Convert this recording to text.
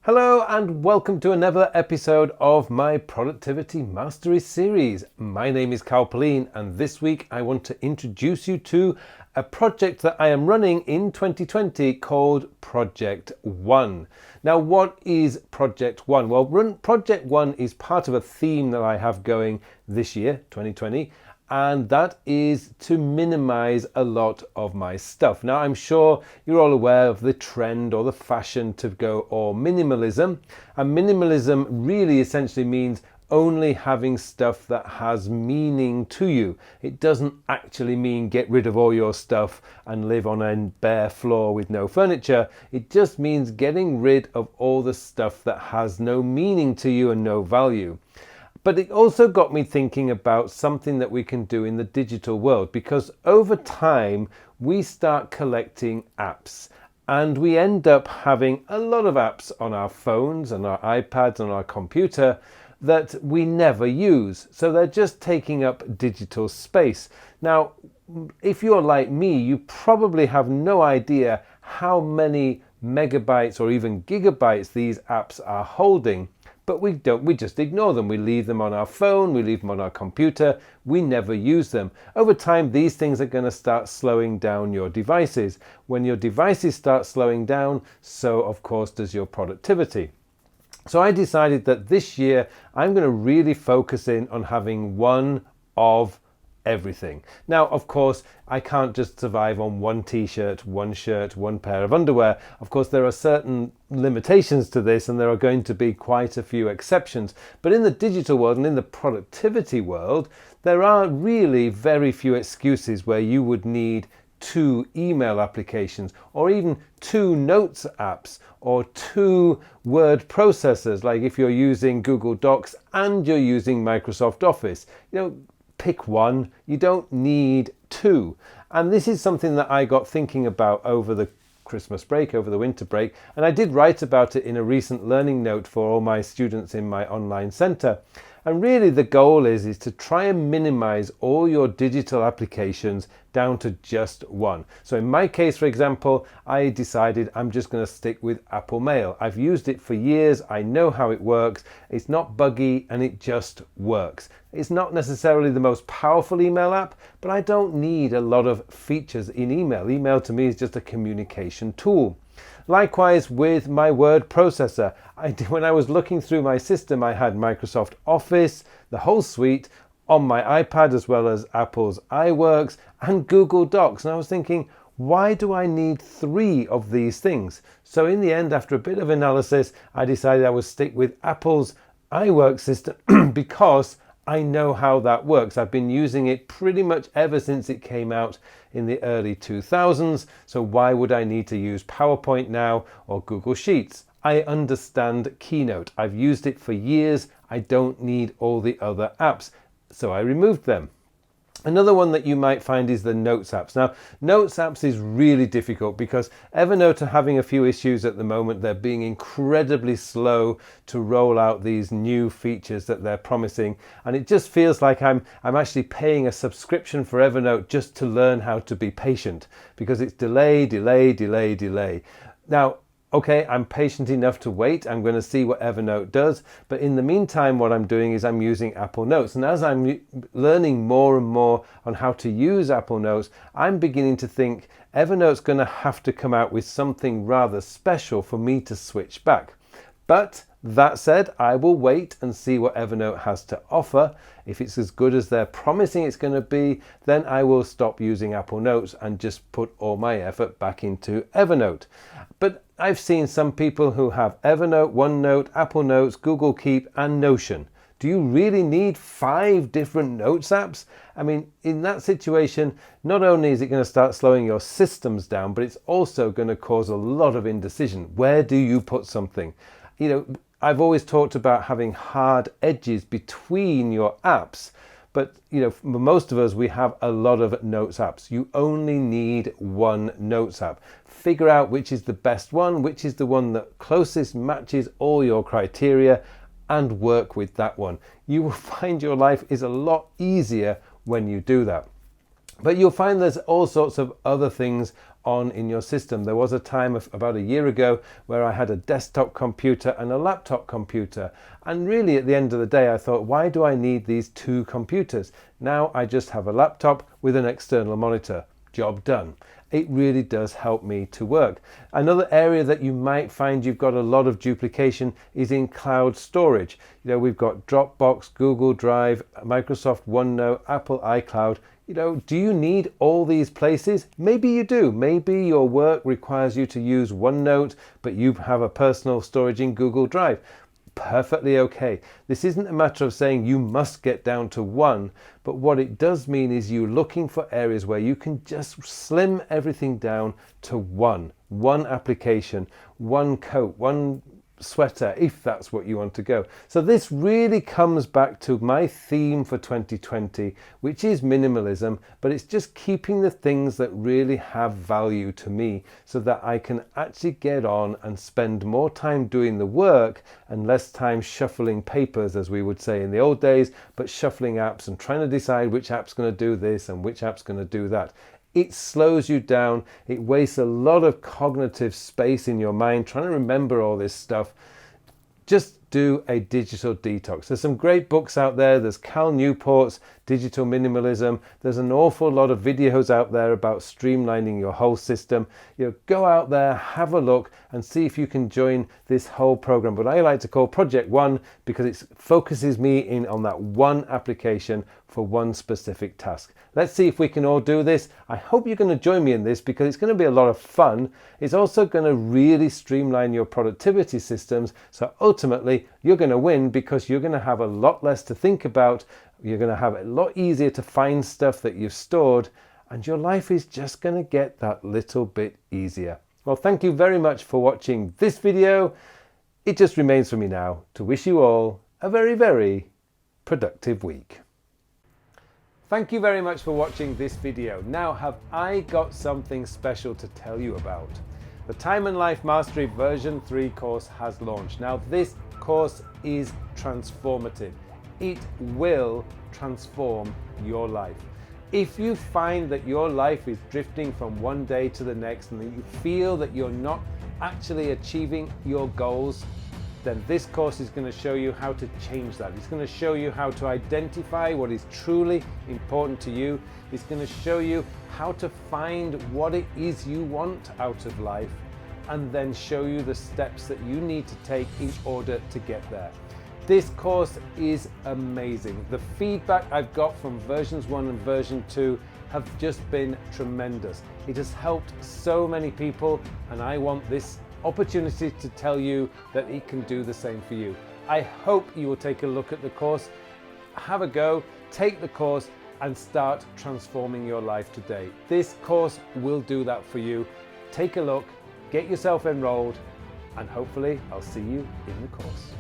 Hello and welcome to another episode of my Productivity Mastery series. My name is Carl Pauline and this week I want to introduce you to a project that I am running in 2020 called Project One. Now, what is Project One? Well, Project One is part of a theme that I have going this year, 2020, and that is to minimize a lot of my stuff. Now, I'm sure you're all aware of the trend or the fashion to go or minimalism, and minimalism really essentially means only having stuff that has meaning to you. It doesn't actually mean get rid of all your stuff and live on a bare floor with no furniture. It just means getting rid of all the stuff that has no meaning to you and no value. But it also got me thinking about something that we can do in the digital world, because over time we start collecting apps and we end up having a lot of apps on our phones and our iPads and our computer that we never use. So they're just taking up digital space. Now, if you're like me, you probably have no idea how many megabytes or even gigabytes these apps are holding. But we just ignore them. We leave them on our phone, we leave them on our computer, we never use them. Over time, these things are going to start slowing down your devices. When your devices start slowing down, so of course does your productivity. So I decided that this year, I'm going to really focus in on having one of everything. Now, of course, I can't just survive on one t-shirt, one shirt, one pair of underwear. Of course, there are certain limitations to this and there are going to be quite a few exceptions. But in the digital world and in the productivity world, there are really very few excuses where you would need 2 email applications or even 2 notes apps or 2 word processors, like if you're using Google Docs and you're using Microsoft Office. Pick one, you don't need 2. And this is something that I got thinking about over the Christmas break, over the winter break, and I did write about it in a recent learning note for all my students in my online center. And really the goal is to try and minimize all your digital applications down to just one. So in my case, for example, I decided I'm just going to stick with Apple Mail. I've used it for years. I know how it works. It's not buggy and it just works. It's not necessarily the most powerful email app, but I don't need a lot of features in email. Email to me is just a communication tool. Likewise with my word processor. When I was looking through my system, I had Microsoft Office, the whole suite, on my iPad as well as Apple's iWorks and Google Docs. And I was thinking, why do I need 3 of these things? So in the end, after a bit of analysis, I decided I would stick with Apple's iWorks system because I know how that works. I've been using it pretty much ever since it came out in the early 2000s. So why would I need to use PowerPoint now or Google Sheets? I understand Keynote. I've used it for years. I don't need all the other apps. So I removed them. Another one that you might find is the Notes apps. Now, Notes apps is really difficult because Evernote are having a few issues at the moment. They're being incredibly slow to roll out these new features that they're promising. And it just feels like I'm actually paying a subscription for Evernote just to learn how to be patient, because it's delay. Now, okay, I'm patient enough to wait. I'm going to see what Evernote does. But in the meantime, what I'm doing is I'm using Apple Notes. And as I'm learning more and more on how to use Apple Notes, I'm beginning to think Evernote's going to have to come out with something rather special for me to switch back. But that said, I will wait and see what Evernote has to offer. If it's as good as they're promising it's going to be, then I will stop using Apple Notes and just put all my effort back into Evernote. But I've seen some people who have Evernote, OneNote, Apple Notes, Google Keep and Notion. Do you really need 5 different Notes apps? I mean, in that situation, not only is it going to start slowing your systems down, but it's also going to cause a lot of indecision. Where do you put something? I've always talked about having hard edges between your apps. But for most of us, we have a lot of Notes apps. You only need one Notes app. Figure out which is the best one, which is the one that closest matches all your criteria, and work with that one. You will find your life is a lot easier when you do that. But you'll find there's all sorts of other things on in your system. There was a time about a year ago where I had a desktop computer and a laptop computer. And really at the end of the day, I thought, why do I need these two computers? Now I just have a laptop with an external monitor. Job done. It really does help me to work. Another area that you might find you've got a lot of duplication is in cloud storage. You know, we've got Dropbox, Google Drive, Microsoft OneNote, Apple iCloud. You know, do you need all these places? Maybe you do. Maybe your work requires you to use OneNote, but you have a personal storage in Google Drive. Perfectly okay. This isn't a matter of saying you must get down to one, but what it does mean is you're looking for areas where you can just slim everything down to one application, one coat, one sweater, if that's what you want to go. So this really comes back to my theme for 2020, which is minimalism, but it's just keeping the things that really have value to me so that I can actually get on and spend more time doing the work and less time shuffling papers, as we would say in the old days, but shuffling apps and trying to decide which app's going to do this and which app's going to do that. It slows you down. It wastes a lot of cognitive space in your mind trying to remember all this stuff. Just do a digital detox. There's some great books out there. There's Cal Newport's Digital Minimalism. There's an awful lot of videos out there about streamlining your whole system. You know, go out there, have a look and see if you can join this whole program. But I like to call Project One because it focuses me in on that one application for one specific task. Let's see if we can all do this. I hope you're going to join me in this because it's going to be a lot of fun. It's also going to really streamline your productivity systems. So ultimately, you're going to win because you're going to have a lot less to think about. You're going to have it a lot easier to find stuff that you've stored, and your life is just going to get that little bit easier. Well, thank you very much for watching this video. It just remains for me now to wish you all a very, very productive week. Thank you very much for watching this video. Now, have I got something special to tell you about? The Time and Life Mastery version 3 course has launched. Now, this course is transformative. It will transform your life. If you find that your life is drifting from one day to the next and that you feel that you're not actually achieving your goals, then this course is going to show you how to change that. It's going to show you how to identify what is truly important to you. It's going to show you how to find what it is you want out of life and then show you the steps that you need to take in order to get there. This course is amazing. The feedback I've got from versions 1 and version 2 have just been tremendous. It has helped so many people, and I want this opportunity to tell you that it can do the same for you. I hope you will take a look at the course, have a go, take the course and start transforming your life today. This course will do that for you. Take a look, get yourself enrolled, and hopefully I'll see you in the course.